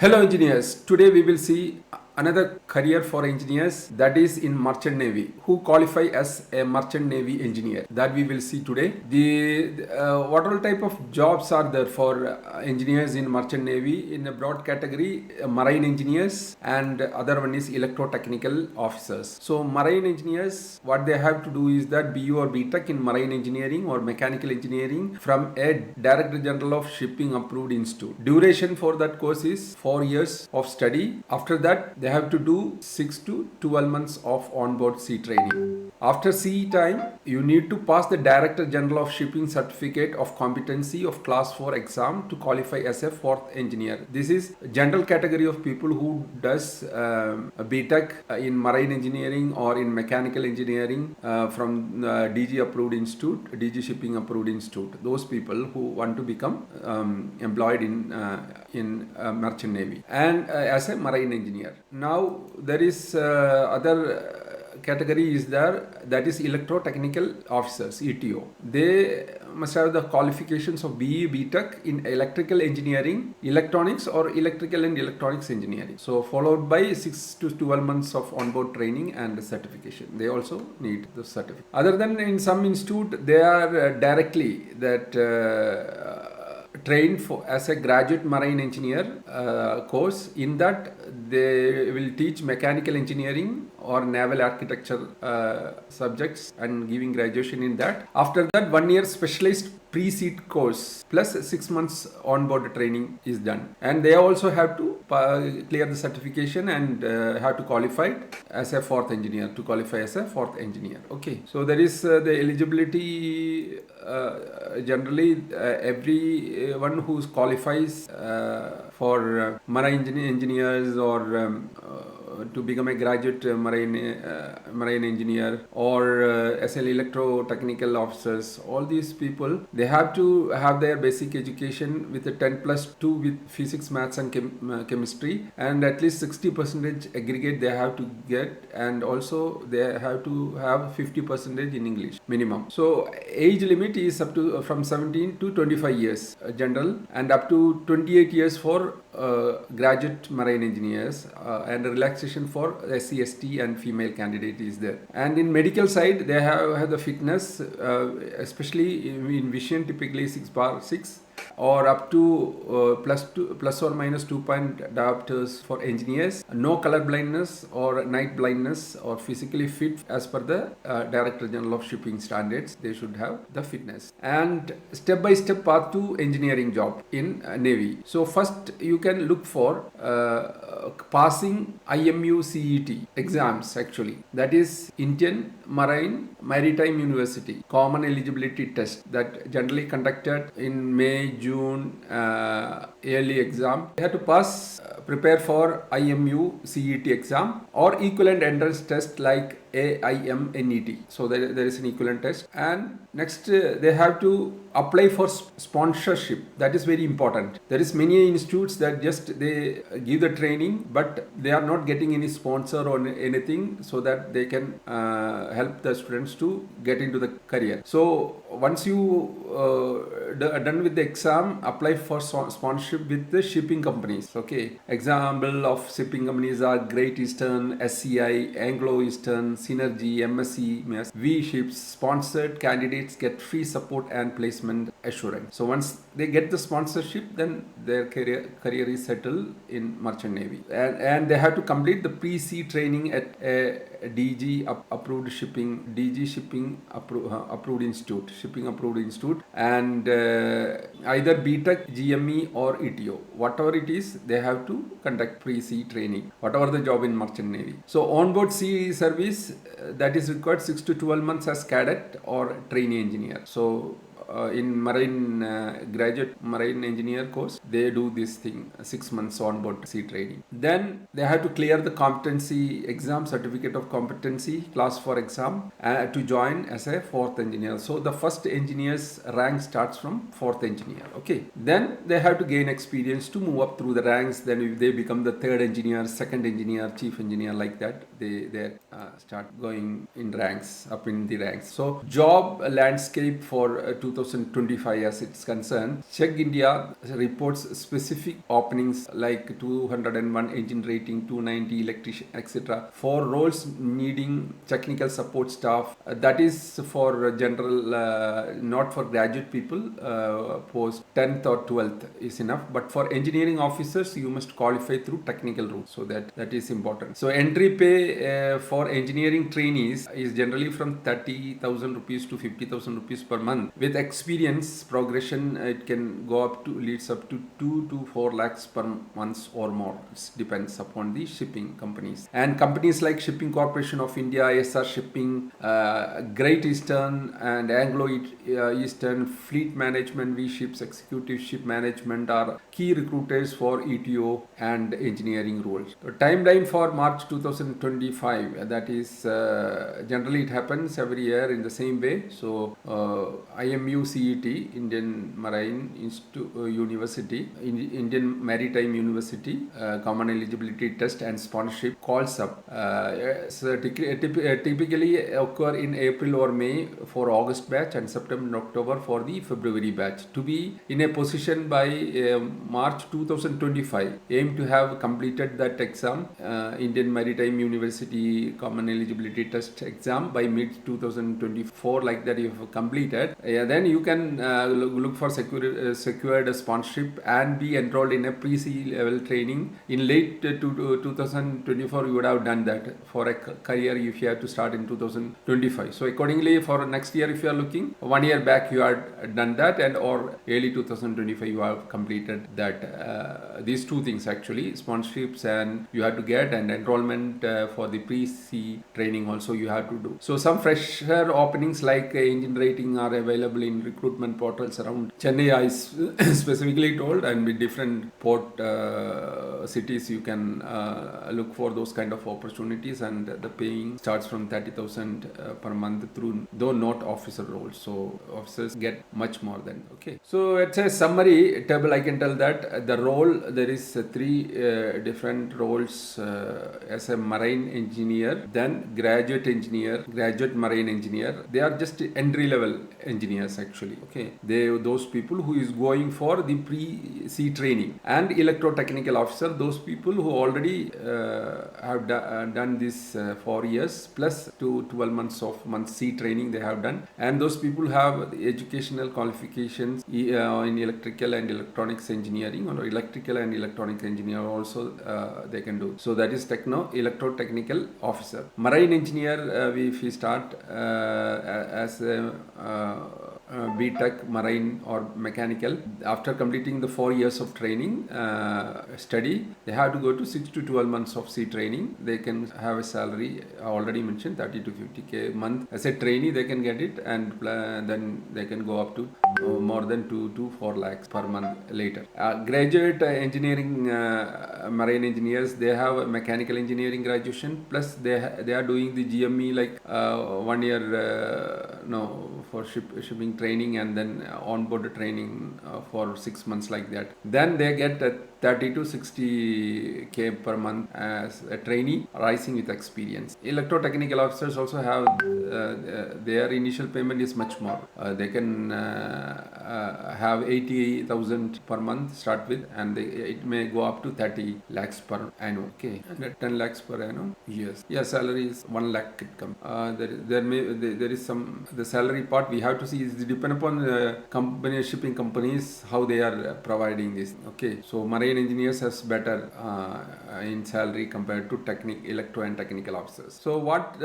Hello engineers, today we will see another career for engineers, that is in merchant navy, who qualify as a merchant navy engineer, that we will see today. What all type of jobs are there for engineers in merchant navy? In a broad category, marine engineers, and other one is electrotechnical officers. So marine engineers, what they have to do is that BU or BTech in marine engineering or mechanical engineering from a Director General of Shipping approved institute. Duration for that course is 4 years of study. After that, they have to do 6 to 12 months of onboard sea training. After CE time, you need to pass the Director General of Shipping Certificate of Competency of Class 4 exam to qualify as a fourth engineer. This is general category of people who does a BTech in marine engineering or in mechanical engineering from DG approved institute, DG Shipping approved institute. Those people who want to become employed in merchant navy and as a marine engineer. Now there is other category is there, that is electrotechnical officers, ETO. They must have the qualifications of BE BTech in electrical engineering, electronics, or electrical and electronics engineering. So followed by 6 to 12 months of onboard training and certification. They also need the certificate. Other than in some institute, they are directly that trained for as a graduate marine engineer course. In that they will teach mechanical engineering or naval architecture subjects and giving graduation in that. After that, 1 year specialized pre-seat course plus 6 months onboard training is done, and they also have to clear the certification and have to qualify as a fourth engineer, to qualify as a fourth engineer. Okay, so there is the eligibility. Generally everyone who qualifies for marine engineers or to become a graduate marine engineer or as an electrotechnical officers, all these people, they have to have their basic education with a 10+2 with physics, maths and chemistry, and at least 60% aggregate they have to get, and also they have to have 50% in English minimum. So age limit is up to from 17 to 25 years general, and up to 28 years for graduate marine engineers, and relaxation for SC, ST and female candidate is there. And in medical side, they have the fitness, especially in vision, typically 6/6 or up to plus or minus 2-point diopters for engineers. No color blindness or night blindness, or physically fit as per the Director General of Shipping standards. They should have the fitness. And step-by-step path to engineering job in Navy. So first you can look for passing IMU CET exams actually. That is Indian Maritime University Common Eligibility Test, that generally conducted in May, June, yearly exam. They have to pass, prepare for IMU CET exam or equivalent entrance test like AIMNET. So there is an equivalent test. And next they have to apply for sponsorship. That is very important. There is many institutes that just they give the training, but they are not getting any sponsor or anything, so that they can help the students to get into the career. So once you done with the exam, apply for sponsorship with the shipping companies. Okay, example of shipping companies are Great Eastern, SCI, Anglo Eastern, Synergy, MSC, V Ships. Sponsored candidates get free support and placement assurance. So once they get the sponsorship, then their career is settled in merchant navy, and they have to complete the pre-sea training at a DG approved shipping approved institute, shipping approved institute, and either BTech, GME or ETO, whatever it is, they have to conduct pre-sea training, whatever the job in merchant navy. So onboard sea service, that is required 6 to 12 months as cadet or trainee engineer. So in marine graduate marine engineer course, they do this thing, 6 months onboard sea training. Then they have to clear the competency exam, certificate of competency class 4 exam to join as a fourth engineer. So the first engineer's rank starts from fourth engineer. Okay, then they have to gain experience to move up through the ranks. Then if they become the third engineer, second engineer, chief engineer, like that, they start going in ranks, up in the ranks. So job landscape for 2000 2025 as it's concerned, Check India reports specific openings like 201 engine rating, 290 electrician, etc. for roles needing technical support staff. That is for general, not for graduate people. Post 10th or 12th is enough. But for engineering officers, you must qualify through technical route. So that is important. So entry pay for engineering trainees is generally from 30,000 rupees to 50,000 rupees per month. With experience progression, it can go up to leads up to 2 to 4 lakhs per month or more. It depends upon the shipping companies. And companies like Shipping Corporation of India, SR Shipping, Great Eastern and Anglo Eastern, Fleet Management, V Ships, Executive Ship Management are key recruiters for ETO and engineering roles. The timeline for March 2025, that is generally it happens every year in the same way. So IMU CET, Indian Marine University, Indian Maritime University, Common Eligibility Test and Sponsorship calls up. Typically occur in April or May for August batch and September and October for the February batch. To be in a position by March 2025, aim to have completed that exam, Indian Maritime University Common Eligibility Test exam by mid 2024, like that you have completed. Then you can look for secured sponsorship and be enrolled in a pre-C level training. In late 2024, you would have done that for a career if you have to start in 2025. So accordingly, for next year, if you are looking 1 year back, you had done that, and or early 2025, you have completed that. These two things actually, sponsorships and you have to get, and enrollment for the pre-C training also you have to do. So some fresher openings like engine rating are available in recruitment portals around Chennai, I specifically told, and with different port cities you can look for those kind of opportunities, and the paying starts from 30,000 per month through, though not officer roles. So officers get much more than. Okay. So it's a summary table. I can tell that the role, there is three different roles as a marine engineer, then graduate engineer, graduate marine engineer. They are just entry level engineers actually. Okay. Those people who is going for the pre-C training, and electrotechnical officer, those people who already have done this 4 years plus to 12 months of C training they have done, and those people have educational qualifications in electrical and electronics engineering, or electrical and electronics engineer also they can do. So that is electrotechnical officer. Marine engineer, if we start as a BTech marine or mechanical, after completing the 4 years of training study, they have to go to 6 to 12 months of C training. They can have a salary, I already mentioned 30 to 50k a month as a trainee they can get it, and then they can go up to more than 2 to 4 lakhs per month later. Graduate engineering marine engineers, they have a mechanical engineering graduation, plus they are doing the GME like 1 year for shipping training, and then onboard training for 6 months like that. Then they get 30 to 60k per month as a trainee, rising with experience. Electrotechnical officers also have their initial payment is much more. They can have 80,000 per month start with, and it may go up to 30 lakhs per annum. Okay, and 10 lakhs per annum. Yes, yeah, salary is 1 lakh income. There is some, the salary part we have to see is depend upon shipping companies how they are providing this. Okay, so marine engineers has better in salary compared to electro and technical officers. So what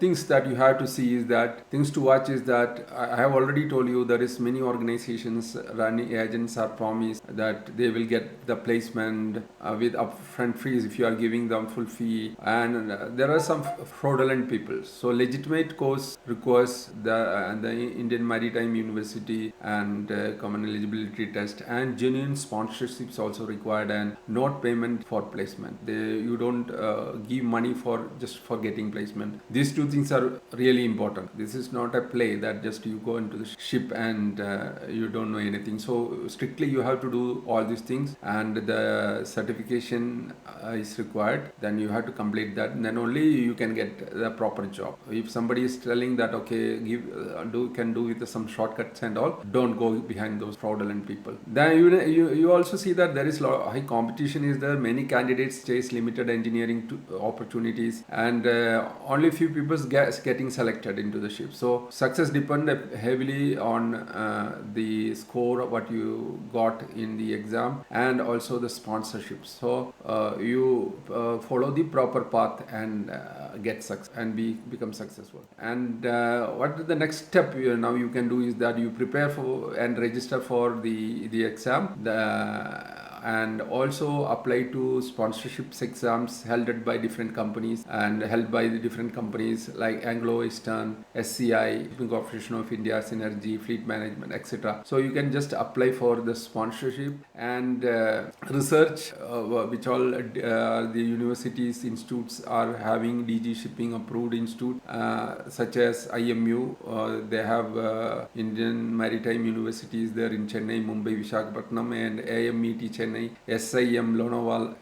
things that you have to see is that, things to watch is that I have already told you there is many organizations running agents are promised that they will get the placement with upfront fees if you are giving them full fee, and there are some fraudulent people. So legitimate course requires the Indian Maritime University and Common Eligibility Test, and genuine sponsorships also required, and not payment for placement. You don't give money for just for getting placement. These two things are really important. This is not a play that just you go into the ship and you don't know anything. So strictly you have to do all these things, and the certification is required. Then you have to complete that, and then only you can get the proper job. If somebody is telling that okay, can do with some shortcuts and all. Don't go behind those fraudulent people. Then you also see that there is high competition is there. Many candidates chase limited engineering opportunities, and only few people getting selected into the ship. So success depend heavily on the score what you got in the exam, and also the sponsorships. So you follow the proper path and get success and become successful. And what the next step now you can do is that you prepare for and register for the exam, and also apply to sponsorships exams held by different companies and held by the different companies like Anglo Eastern, SCI, Shipping Corporation of India, Synergy, Fleet Management, etc. So you can just apply for the sponsorship and research which all the universities, institutes are having DG shipping approved institute such as IMU. They have Indian Maritime Universities there in Chennai, Mumbai, Visakhapatnam, and AMET Chennai, SIM Lonavala,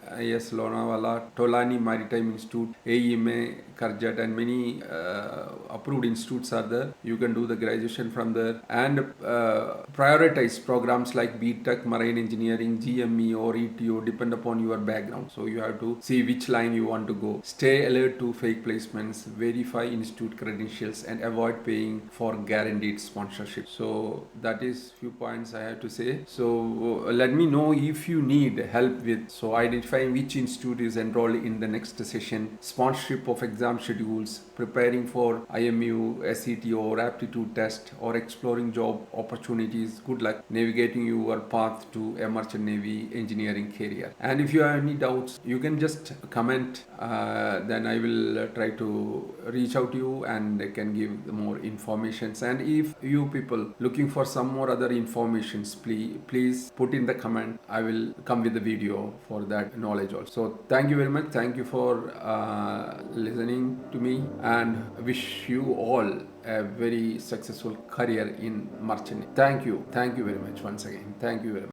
Lonavala, Tolani Maritime Institute, AEMA, Karjat, and many approved institutes are there. You can do the graduation from there and prioritize programs like BTech, Marine Engineering, GME or ETO, depend upon your background. So you have to see which line you want to go. Stay alert to fake placements, verify institute credentials, and avoid paying for guaranteed sponsorship. So that is few points I have to say. So let me know if you need help with identifying which institute is enrolled in the next session, sponsorship of exam schedules, preparing for IMU, SET or aptitude test, or exploring job opportunities. Good luck navigating your path to a merchant navy engineering career. And if you have any doubts, you can just comment, then I will try to reach out to you and I can give more informations. And if you people looking for some more other informations, please put in the comment. I will come with the video for that knowledge also. So thank you very much. Thank you for listening to me, and wish you all a very successful career in merchant. Thank you very much once again. Thank you very much.